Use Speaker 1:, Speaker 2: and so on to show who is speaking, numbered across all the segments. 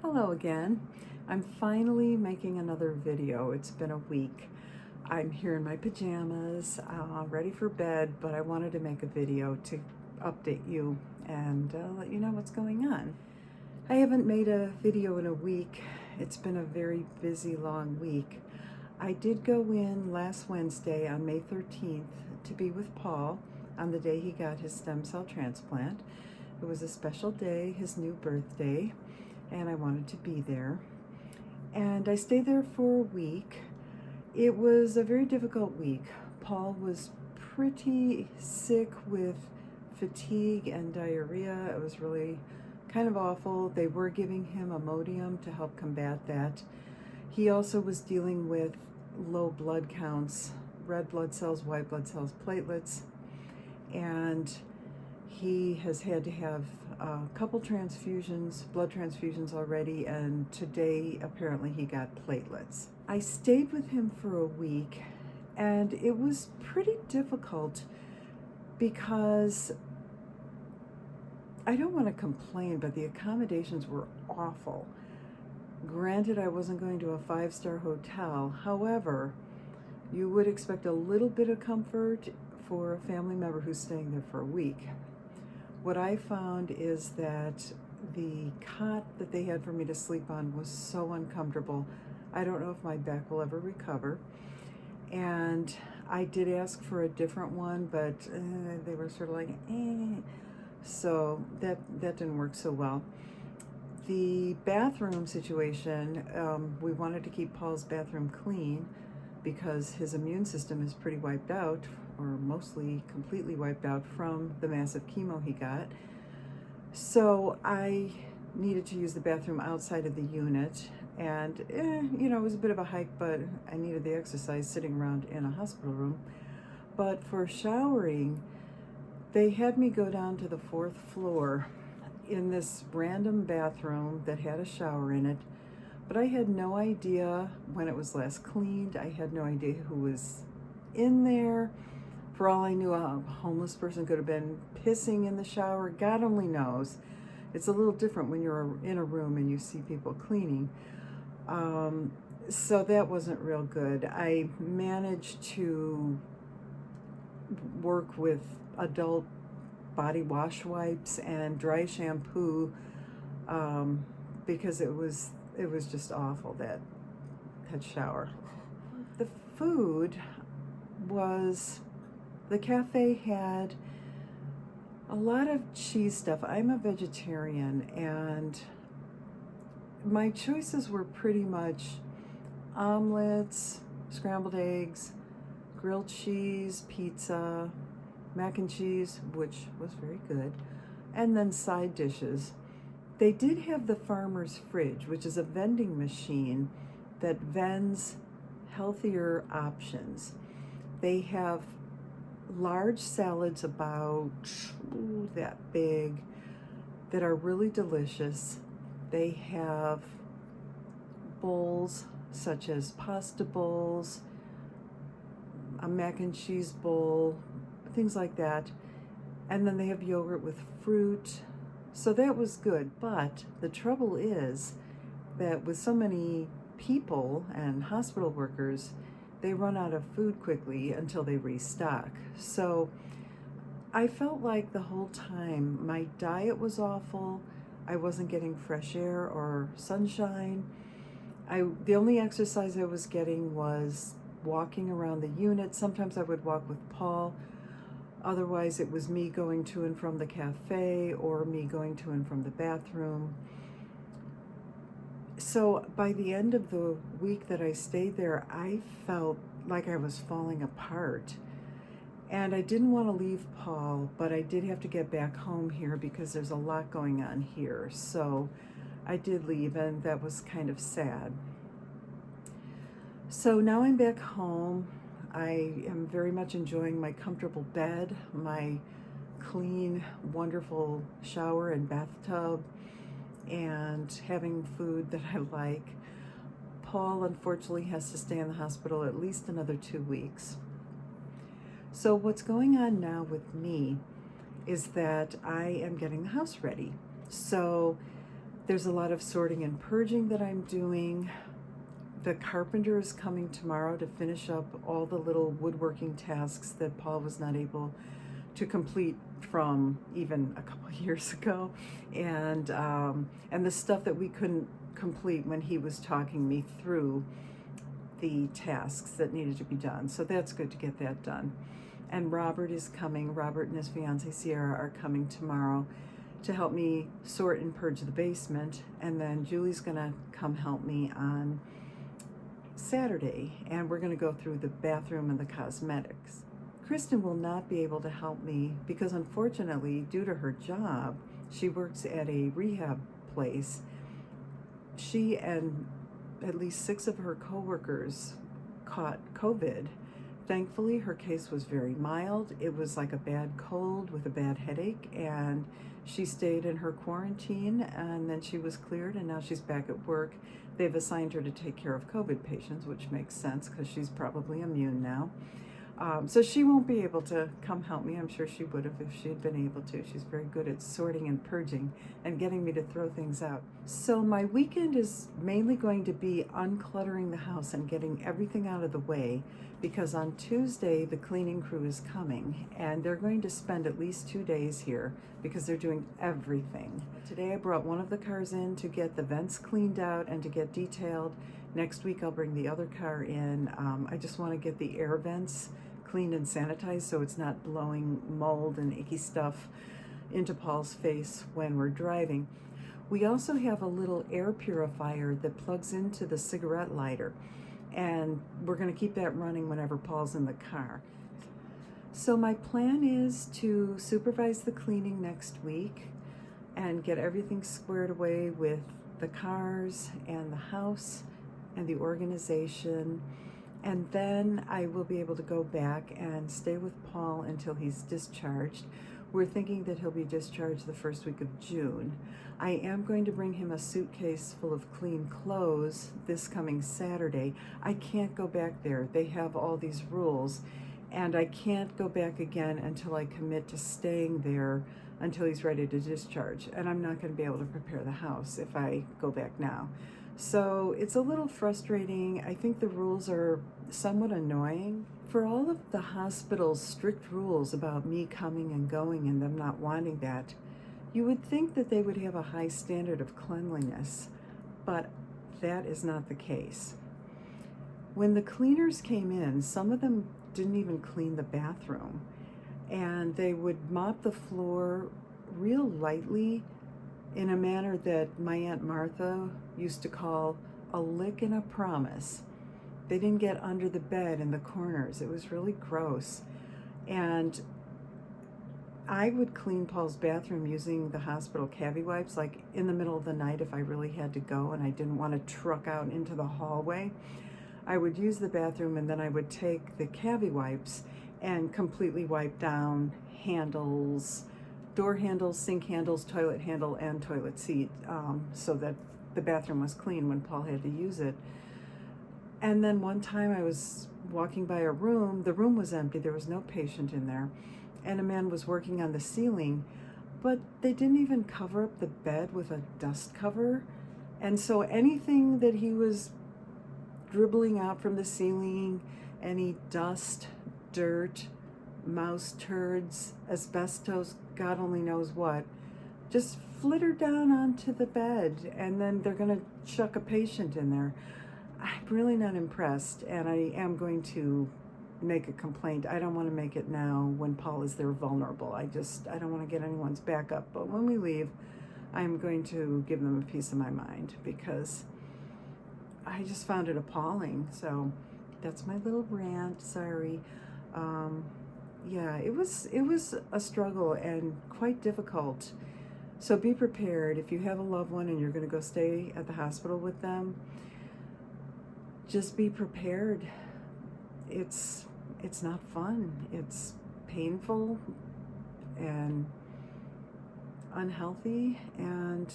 Speaker 1: Hello again. I'm finally making another video. It's been a week. I'm here in my pajamas, ready for bed, but I wanted to make a video to update you and let you know what's going on. I haven't made a video in a week. It's been a very busy, long week. I did go in last Wednesday on May 13th to be with Paul on the day he got his stem cell transplant. It was a special day, his new birthday, and I wanted to be there. And I stayed there for a week. It was a very difficult week. Paul was pretty sick with fatigue and diarrhea. It was really kind of awful. They were giving him Imodium to help combat that. He also was dealing with low blood counts, red blood cells, white blood cells, platelets, and he has had to have a couple transfusions, blood transfusions already, and today apparently he got platelets. I stayed with him for a week, and it was pretty difficult because I don't want to complain, but the accommodations were awful. Granted, I wasn't going to a 5-star hotel. However, you would expect a little bit of comfort for a family member who's staying there for a week. What I found is that the cot that they had for me to sleep on was so uncomfortable. I don't know if my back will ever recover. And I did ask for a different one, but they were sort of like, eh. So that didn't work so well. The bathroom situation, we wanted to keep Paul's bathroom clean because his immune system is pretty wiped out, or mostly completely wiped out from the massive chemo he got. So I needed to use the bathroom outside of the unit, and it was a bit of a hike, but I needed the exercise sitting around in a hospital room. But for showering, they had me go down to the 4th floor in this random bathroom that had a shower in it, but I had no idea when it was last cleaned. I had no idea who was in there. For all I knew, a homeless person could have been pissing in the shower. God only knows. It's a little different when you're in a room and you see people cleaning. So that wasn't real good. I managed to work with adult body wash wipes and dry shampoo because it was just awful, that shower. The food was, the cafe had a lot of cheese stuff. I'm a vegetarian, and my choices were pretty much omelets, scrambled eggs, grilled cheese, pizza, mac and cheese, which was very good, and then side dishes. They did have the farmer's fridge, which is a vending machine that vends healthier options. They have large salads about that big that are really delicious. They have bowls such as pasta bowls, a mac and cheese bowl, things like that. And then they have yogurt with fruit. So that was good. But the trouble is that with so many people and hospital workers, they run out of food quickly until they restock. So I felt like the whole time my diet was awful. I wasn't getting fresh air or sunshine. The only exercise I was getting was walking around the unit. Sometimes I would walk with Paul. Otherwise, it was me going to and from the cafe or me going to and from the bathroom. So by the end of the week that I stayed there, I felt like I was falling apart. And I didn't want to leave Paul, but I did have to get back home here because there's a lot going on here. So I did leave, and that was kind of sad. So now I'm back home. I am very much enjoying my comfortable bed, my clean, wonderful shower and bathtub, and having food that I like. Paul, unfortunately, has to stay in the hospital at least another 2 weeks. So what's going on now with me is that I am getting the house ready. So There's a lot of sorting and purging that I'm doing. The carpenter is coming tomorrow to finish up all the little woodworking tasks that Paul was not able to complete from even a couple of years ago, and the stuff that we couldn't complete when he was talking me through the tasks that needed to be done. So that's good to get that done. And Robert is coming. Robert and his fiancée Sierra are coming tomorrow to help me sort and purge the basement, and then Julie's gonna come help me on Saturday, and we're gonna go through the bathroom and the cosmetics. Kristen will not be able to help me because, unfortunately, due to her job, she works at a rehab place. She and at least 6 of her coworkers caught COVID. Thankfully, her case was very mild. It was like a bad cold with a bad headache, and she stayed in her quarantine, and then she was cleared, and now she's back at work. They've assigned her to take care of COVID patients, which makes sense because she's probably immune now. So she won't be able to come help me. I'm sure she would have if she had been able to. She's very good at sorting and purging and getting me to throw things out. So my weekend is mainly going to be uncluttering the house and getting everything out of the way, because on Tuesday the cleaning crew is coming, and they're going to spend at least 2 days here because they're doing everything. Today I brought one of the cars in to get the vents cleaned out and to get detailed. Next week I'll bring the other car in. I just want to get the air vents cleaned and sanitized so it's not blowing mold and icky stuff into Paul's face when we're driving. We also have a little air purifier that plugs into the cigarette lighter, and we're going to keep that running whenever Paul's in the car. So my plan is to supervise the cleaning next week and get everything squared away with the cars and the house and the organization. And then I will be able to go back and stay with Paul until he's discharged. We're thinking that he'll be discharged the first week of June. I am going to bring him a suitcase full of clean clothes this coming Saturday. I can't go back there. They have all these rules, and I can't go back again until I commit to staying there until he's ready to discharge. And I'm not going to be able to prepare the house if I go back now. So it's a little frustrating. I think the rules are somewhat annoying. For all of the hospital's strict rules about me coming and going and them not wanting that, you would think that they would have a high standard of cleanliness, but that is not the case. When the cleaners came in, some of them didn't even clean the bathroom, and they would mop the floor real lightly in a manner that my Aunt Martha used to call a lick and a promise. They didn't get under the bed in the corners. It was really gross. And I would clean Paul's bathroom using the hospital cavi wipes, like in the middle of the night if I really had to go and I didn't want to truck out into the hallway. I would use the bathroom, and then I would take the cavi wipes and completely wipe down handles, door handles, sink handles, toilet handle, and toilet seat, so that the bathroom was clean when Paul had to use it. And then one time I was walking by a room. The room was empty. There was no patient in there. And a man was working on the ceiling, but they didn't even cover up the bed with a dust cover. And so anything that he was dribbling out from the ceiling, any dust, dirt, mouse turds, asbestos, God only knows what, just flittered down onto the bed, and then they're going to chuck a patient in there. I'm really not impressed, and I am going to make a complaint. I don't want to make it now when Paul is there vulnerable. I don't want to get anyone's back up. But when we leave, I'm going to give them a piece of my mind, because I just found it appalling. So that's my little rant. Sorry. Yeah, it was a struggle and quite difficult. So be prepared. If you have a loved one and you're going to go stay at the hospital with them, just be prepared. It's not fun. It's painful and unhealthy, and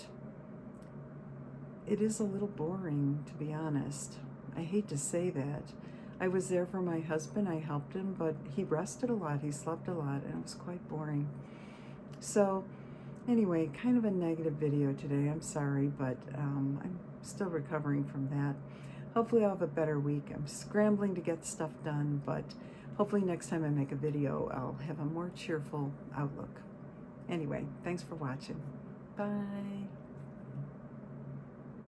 Speaker 1: it is a little boring, to be honest. I hate to say that. I was there for my husband. I helped him, but he rested a lot. He slept a lot, and it was quite boring. So Anyway, kind of a negative video today. I'm sorry, but I'm still recovering from that. Hopefully I'll have a better week. I'm scrambling to get stuff done, but hopefully next time I make a video, I'll have a more cheerful outlook. Anyway, thanks for watching. Bye.